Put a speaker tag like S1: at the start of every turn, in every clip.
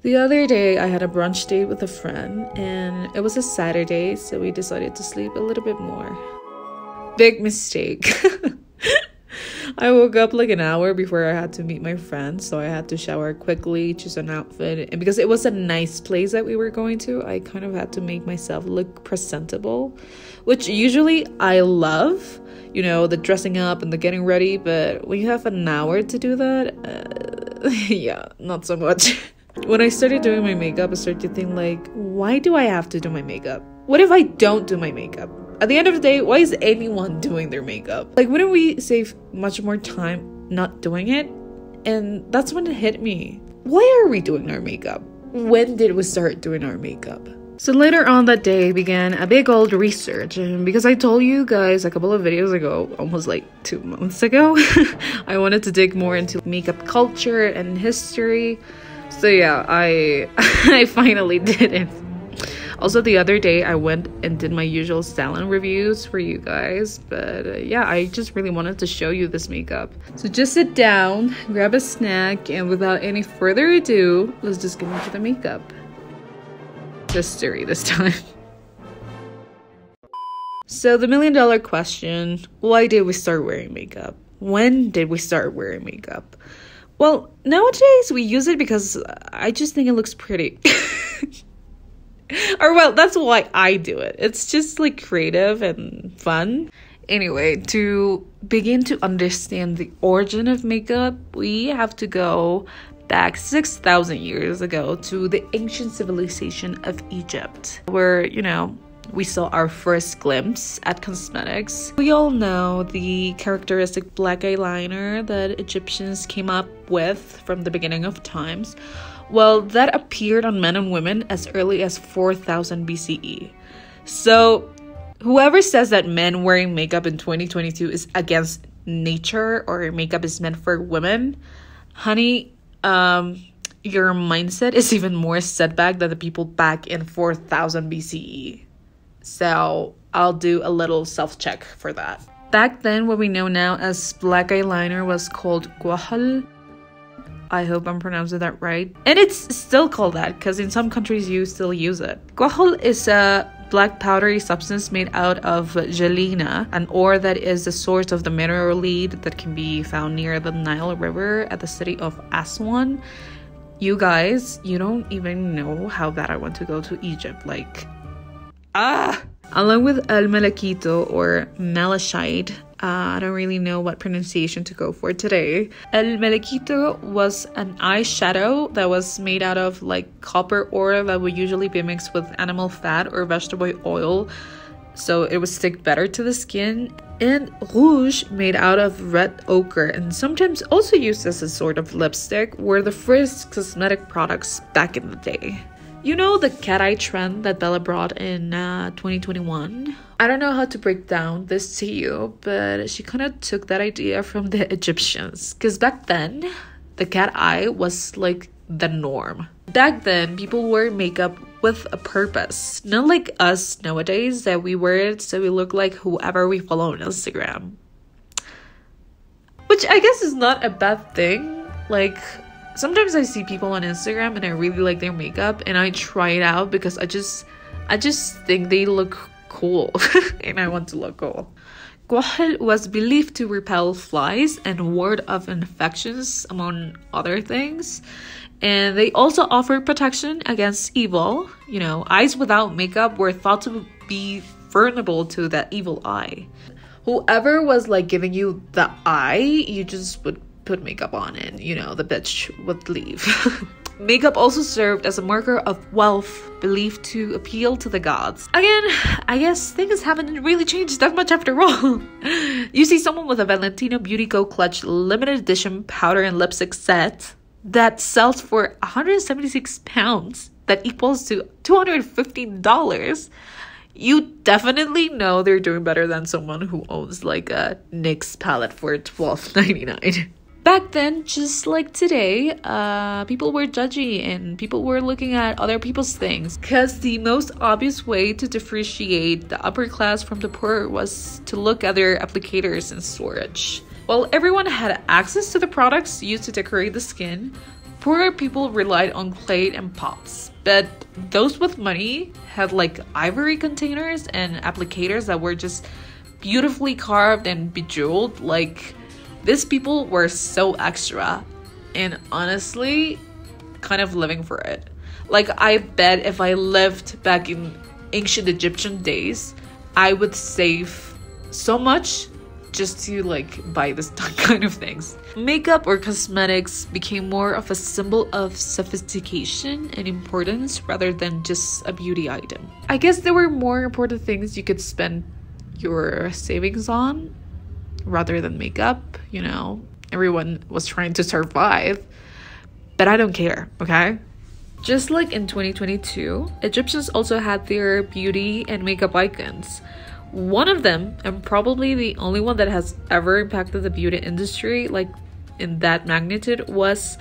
S1: The other day, I had a brunch date with a friend, and it was a Saturday, so we decided to sleep a little bit more. Big mistake. I woke up like an hour before I had to meet my friend, so I had to shower quickly, choose an outfit, and because it was a nice place that we were going to, I kind of had to make myself look presentable, which usually I love, you know, the dressing up and the getting ready, but when you have an hour to do that, yeah, not so much. When I started doing my makeup, I started to think like, why do I have to do my makeup? What if I don't do my makeup? At the end of the day, why is anyone doing their makeup? Like, wouldn't we save much more time not doing it? And that's when it hit me. Why are we doing our makeup? When did we start doing our makeup? So later on that day began a big old research, and because I told you guys a couple of videos ago, almost like 2 months ago, I wanted to dig more into makeup culture and history. So yeah, I finally did it. Also, the other day, I went and did my usual salon reviews for you guys. But yeah, I just really wanted to show you this makeup. So just sit down, grab a snack, and without any further ado, let's just get into the makeup. History this time. So the million-dollar question, why did we start wearing makeup? When did we start wearing makeup? Well, nowadays, we use it because I just think it looks pretty. Or well, that's why I do it. It's just like creative and fun. Anyway, to begin to understand the origin of makeup, we have to go back 6,000 years ago to the ancient civilization of Egypt, where, you know, we saw our first glimpse at cosmetics. We all know the characteristic black eyeliner that Egyptians came up with from the beginning of times. Well, that appeared on men and women as early as 4000 BCE. So, whoever says that men wearing makeup in 2022 is against nature or makeup is meant for women, honey, your mindset is even more setback than the people back in 4000 BCE. So, I'll do a little self-check for that. Back then, what we know now as black eyeliner was called gouache. I hope I'm pronouncing that right. And it's still called that because in some countries you still use it. Gouache is a black powdery substance made out of galena, an ore that is the source of the mineral lead that can be found near the Nile River at the city of Aswan. You guys, you don't even know how bad I want to go to Egypt. Like, along with El Malachito or malachite, I don't really know what pronunciation to go for today. El Malachito was an eyeshadow that was made out of like copper ore that would usually be mixed with animal fat or vegetable oil, so it would stick better to the skin. And rouge, made out of red ochre and sometimes also used as a sort of lipstick, were the first cosmetic products back in the day. You know the cat eye trend that Bella brought in 2021? I don't know how to break down this to you, but she kind of took that idea from the Egyptians. Because back then, the cat eye was like the norm. Back then, people wore makeup with a purpose. Not like us nowadays that we wear it so we look like whoever we follow on Instagram. Which I guess is not a bad thing. Like, sometimes I see people on Instagram and I really like their makeup and I try it out because I just think they look cool and I want to look cool. Gouache was believed to repel flies and ward off infections, among other things. And they also offered protection against evil. You know, eyes without makeup were thought to be vulnerable to that evil eye. Whoever was like giving you the eye, you just would put makeup on and, you know, the bitch would leave. Makeup also served as a marker of wealth, believed to appeal to the gods. Again, I guess things haven't really changed that much after all. You see someone with a Valentino Beauty Co. Clutch limited edition powder and lipstick set that sells for 176 pounds, that equals to $215. You definitely know they're doing better than someone who owns like a NYX palette for $12.99. Back then, just like today, people were judgy and people were looking at other people's things. Because the most obvious way to differentiate the upper class from the poor was to look at their applicators and storage. While everyone had access to the products used to decorate the skin, Poorer people relied on clay and pots, but those with money had like ivory containers and applicators that were just beautifully carved and bejeweled. Like, these people were so extra, and honestly, kind of living for it. Like, I bet if I lived back in ancient Egyptian days, I would save so much just to like buy this kind of things. Makeup or cosmetics became more of a symbol of sophistication and importance rather than just a beauty item. I guess there were more important things you could spend your savings on rather than makeup, you know. Everyone was trying to survive, but I don't care, okay? Just like in 2022, Egyptians also had their beauty and makeup icons. One of them, and probably the only one that has ever impacted the beauty industry like in that magnitude, was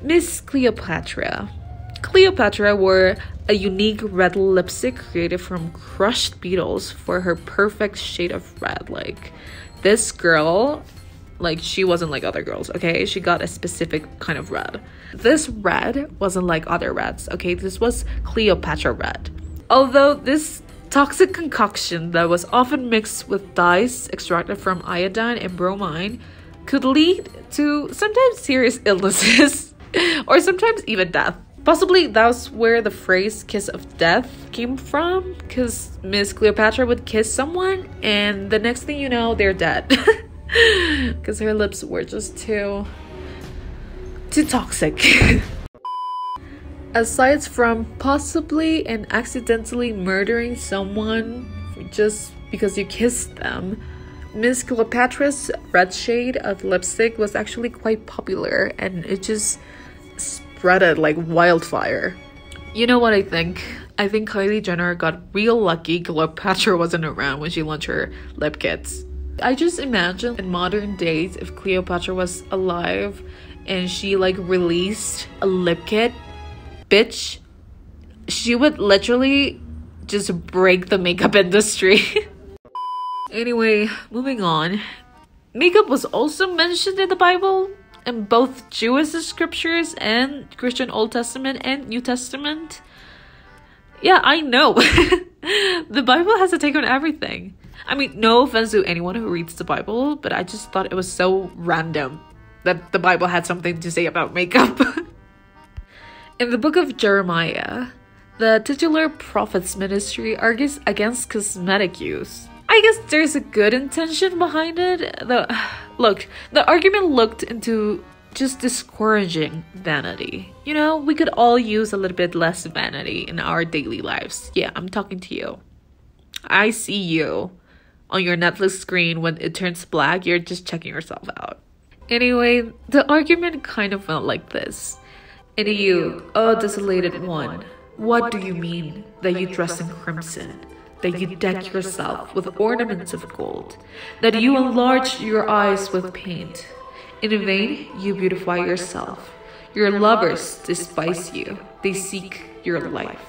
S1: Miss Cleopatra. Cleopatra wore a unique red lipstick created from crushed beetles for her perfect shade of red. Like, this girl, like, she wasn't like other girls, okay? She got a specific kind of red. This red wasn't like other reds, okay? This was Cleopatra red. Although this toxic concoction that was often mixed with dyes extracted from iodine and bromine could lead to sometimes serious illnesses or sometimes even death. Possibly that's where the phrase kiss of death came from, because Miss Cleopatra would kiss someone and the next thing you know, they're dead. Because her lips were just too toxic. Aside from possibly and accidentally murdering someone just because you kissed them, Miss Cleopatra's red shade of lipstick was actually quite popular, and it just spreaded like wildfire. You know what I think? I think Kylie Jenner got real lucky Cleopatra wasn't around when she launched her lip kits. I just imagine in modern days, if Cleopatra was alive and she like released a lip kit, bitch, she would literally just break the makeup industry. Anyway, moving on. Makeup was also mentioned in the Bible, in both Jewish scriptures and Christian Old Testament and New Testament. Yeah, I know. The Bible has a take on everything. I mean, no offense to anyone who reads the Bible, but I just thought it was so random that the Bible had something to say about makeup. In the book of Jeremiah, the titular prophet's ministry argues against cosmetic use. I guess there's a good intention behind it. The argument looked into just discouraging vanity. You know, we could all use a little bit less vanity in our daily lives. Yeah, I'm talking to you. I see you on your Netflix screen. When it turns black, you're just checking yourself out. Anyway, the argument kind of went like this. And you, O desolated one, what do you mean that you dress in crimson, that you deck yourself with ornaments of gold, that you enlarge your eyes with paint? In vain you beautify yourself. Your lovers despise you. They seek your life.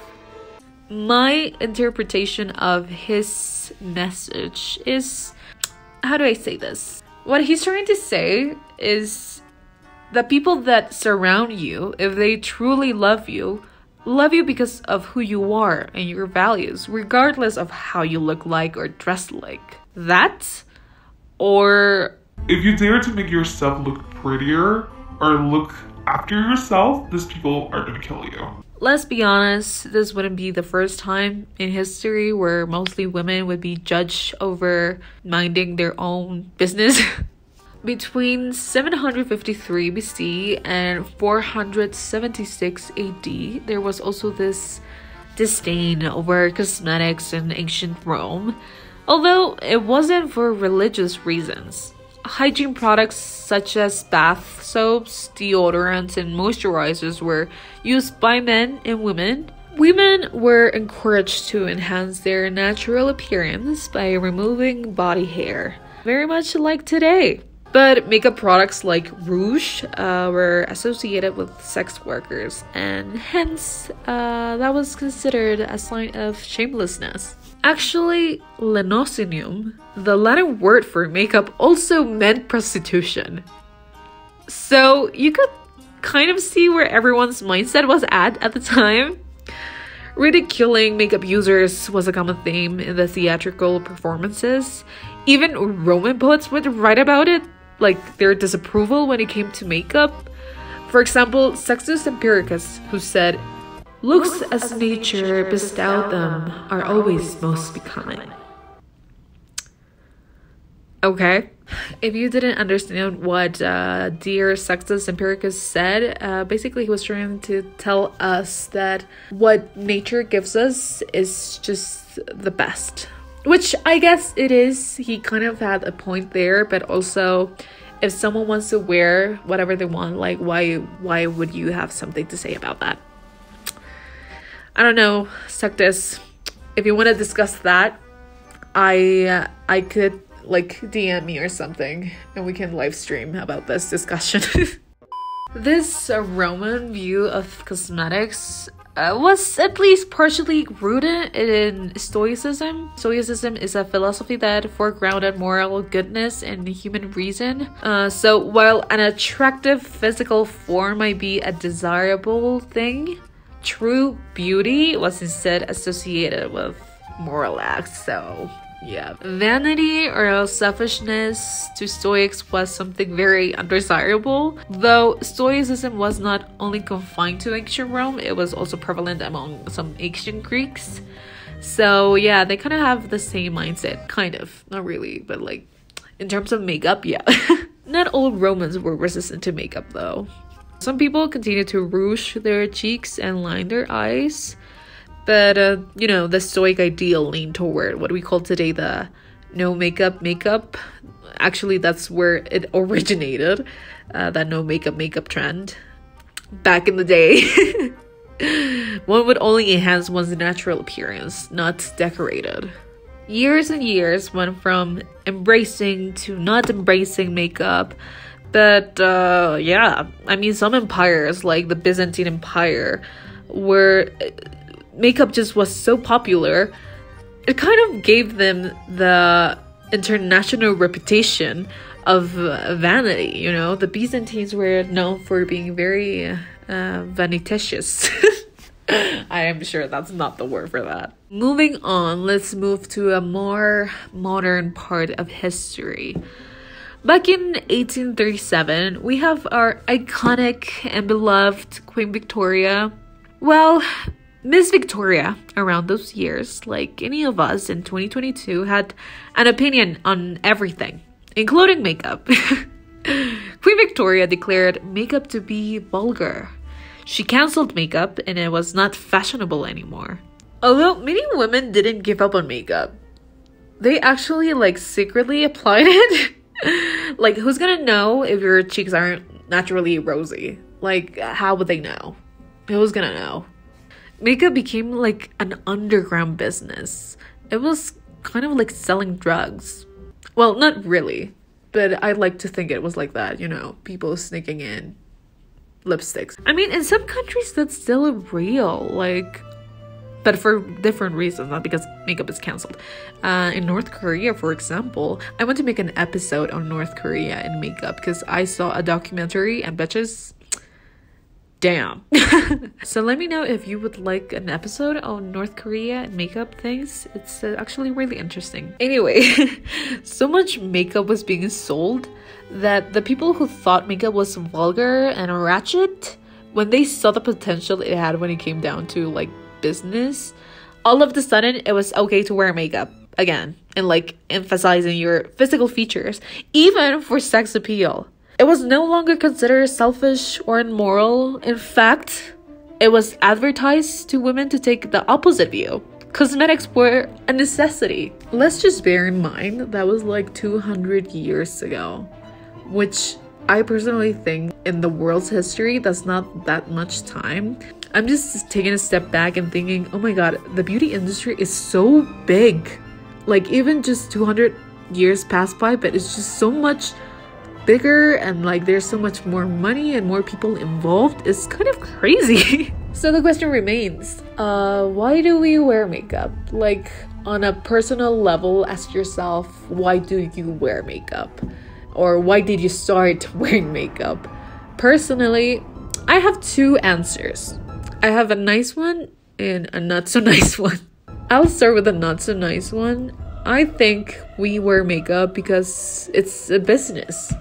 S1: My interpretation of his message is, how do I say this? What he's trying to say is the people that surround you, if they truly love you because of who you are and your values, regardless of how you look like or dress like. That, or
S2: if you dare to make yourself look prettier or look after yourself, these people are gonna kill you.
S1: Let's be honest, this wouldn't be the first time in history where mostly women would be judged over minding their own business. Between 753 BC and 476 AD, there was also this disdain over cosmetics in ancient Rome, although it wasn't for religious reasons. Hygiene products such as bath soaps, deodorants, and moisturizers were used by men and women. Women were encouraged to enhance their natural appearance by removing body hair, very much like today. But makeup products like rouge were associated with sex workers, and hence that was considered a sign of shamelessness. Actually, lenosynium, the Latin word for makeup, also meant prostitution. So you could kind of see where everyone's mindset was at the time. Ridiculing makeup users was a common theme in the theatrical performances. Even Roman poets would write about it, like their disapproval when it came to makeup. For example, Sextus Empiricus, who said, "Looks as nature bestowed them are always most becoming." Okay, if you didn't understand what dear Sextus Empiricus said, basically he was trying to tell us that what nature gives us is just the best. Which I guess it is. He kind of had a point there, but also if someone wants to wear whatever they want, like why would you have something to say about that? I don't know, Sextus. If you want to discuss that, I could like DM me or something and we can live stream about this discussion. This Roman view of cosmetics was at least partially rooted in Stoicism. Stoicism is a philosophy that foregrounded moral goodness and human reason. So while an attractive physical form might be a desirable thing, true beauty was instead associated with moral acts. So yeah, vanity or selfishness to Stoics was something very undesirable. Though Stoicism was not only confined to ancient Rome, it was also prevalent among some ancient Greeks. So yeah, they kind of have the same mindset, kind of, not really, but like in terms of makeup, yeah. Not all Romans were resistant to makeup though. Some people continued to rouge their cheeks and line their eyes. But, you know, the Stoic ideal leaned toward what we call today the no makeup. Actually, that's where it originated, that no makeup trend. Back in the day, one would only enhance one's natural appearance, not decorated. Years and years went from embracing to not embracing makeup. But, yeah, I mean, some empires, like the Byzantine Empire, were... makeup just was so popular, it kind of gave them the international reputation of vanity, you know? The Byzantines were known for being very vanitatious. I am sure that's not the word for that. Moving on, let's move to a more modern part of history. Back in 1837, we have our iconic and beloved Queen Victoria. Well, Miss Victoria, around those years, like any of us in 2022, had an opinion on everything, including makeup. Queen Victoria declared makeup to be vulgar. She cancelled makeup and it was not fashionable anymore. Although many women didn't give up on makeup, they actually like secretly applied it. Like, who's gonna know if your cheeks aren't naturally rosy? Like, how would they know? Who's gonna know? Makeup became like an underground business. It was kind of like selling drugs. Well, not really, but I like to think it was like that, you know, people sneaking in lipsticks. I mean, in some countries that's still real, like, but for different reasons, not because makeup is cancelled. In North Korea, for example, I want to make an episode on North Korea and makeup because I saw a documentary and bitches, damn. So let me know if you would like an episode on North Korea and makeup things. It's actually really interesting. Anyway, so much makeup was being sold that the people who thought makeup was vulgar and ratchet, when they saw the potential it had when it came down to like business, all of a sudden it was okay to wear makeup again and like emphasizing your physical features, even for sex appeal. It was no longer considered selfish or immoral. In fact, it was advertised to women to take the opposite view. Cosmetics were a necessity. Let's just bear in mind that was like 200 years ago, which I personally think in the world's history, that's not that much time. I'm just taking a step back and thinking, oh my god, the beauty industry is so big. Like, even just 200 years passed by, but it's just so much bigger and like there's so much more money and more people involved. It's kind of crazy. So the question remains, why do we wear makeup? Like, on a personal level, ask yourself, why do you wear makeup? Or why did you start wearing makeup? Personally, I have two answers. I have a nice one and a not so nice one. I'll start with the not so nice one. I think we wear makeup because it's a business.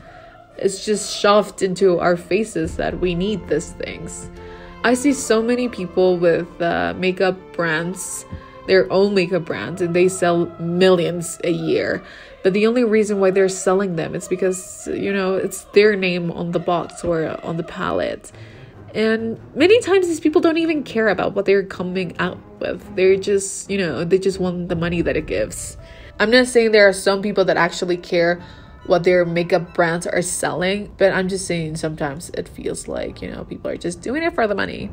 S1: It's just shoved into our faces that we need these things. I see so many people with makeup brands, their own makeup brands, and they sell millions a year. But the only reason why they're selling them is because, you know, it's their name on the box or on the palette. And many times these people don't even care about what they're coming out with. They're just, you know, they just want the money that it gives. I'm not saying there are some people that actually care what their makeup brands are selling, but I'm just saying sometimes it feels like, you know, people are just doing it for the money.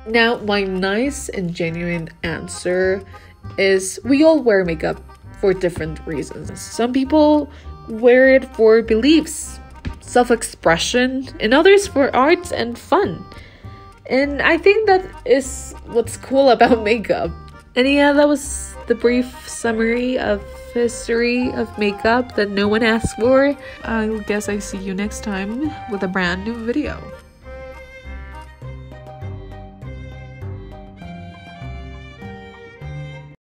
S1: Now, my nice and genuine answer is we all wear makeup for different reasons. Some people wear it for beliefs, self-expression, and others for art and fun. And I think that is what's cool about makeup. And yeah, that was the brief summary of history of makeup that no one asked for. I guess I see you next time with a brand new video.